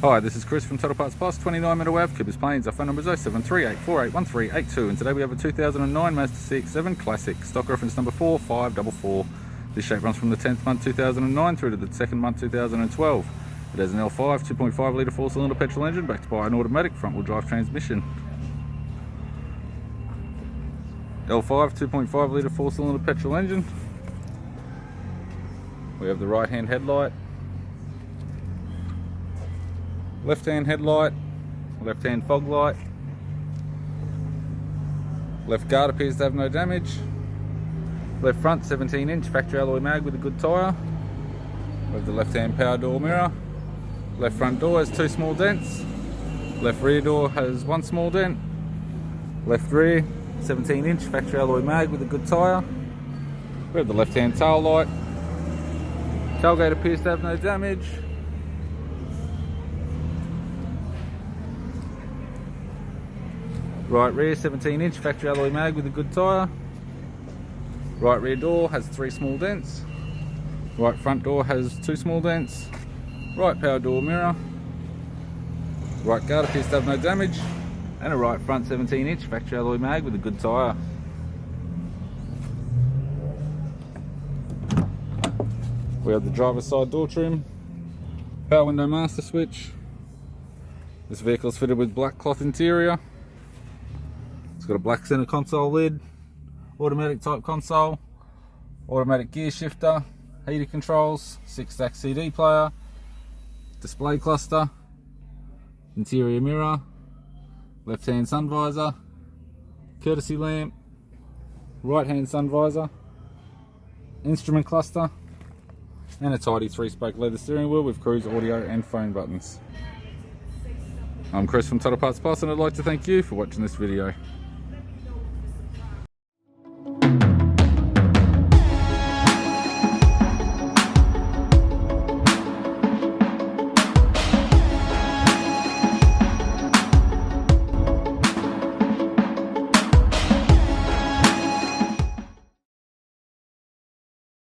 Hi, this is Chris from Total Parts Plus, 29 Meadow Ave, Coopers Plains. Our phone number is 0738481382, and today we have a 2009 Mazda CX-7 Classic, stock reference number 4544. This shape runs from the 10th month 2009 through to the 2nd month 2012. It has an L5 2.5 litre 4-cylinder petrol engine backed by an automatic front-wheel drive transmission. L5 2.5 litre 4-cylinder petrol engine. We have the right-hand headlight, left-hand headlight, left-hand fog light, left guard appears to have no damage, left front 17-inch factory alloy mag with a good tyre, we have the left-hand power door mirror, left front door has 2 small dents, left rear door has 1 small dent, left rear 17-inch factory alloy mag with a good tyre, we have the left-hand tail light, tailgate appears to have no damage, right rear 17-inch factory alloy mag with a good tyre. Right rear door has 3 small dents. Right front door has 2 small dents. Right power door mirror. Right guard appears to have no damage. And a right front 17-inch factory alloy mag with a good tyre. We have the driver's side door trim. Power window master switch. This vehicle is fitted with black cloth interior. It's got a black center console lid, automatic type console, automatic gear shifter, heater controls, 6-stack CD player, display cluster, interior mirror, left hand sun visor, courtesy lamp, right hand sun visor, instrument cluster, and a tidy 3-spoke leather steering wheel with cruise audio and phone buttons. I'm Chris from Total Parts Plus, and I'd like to thank you for watching this video.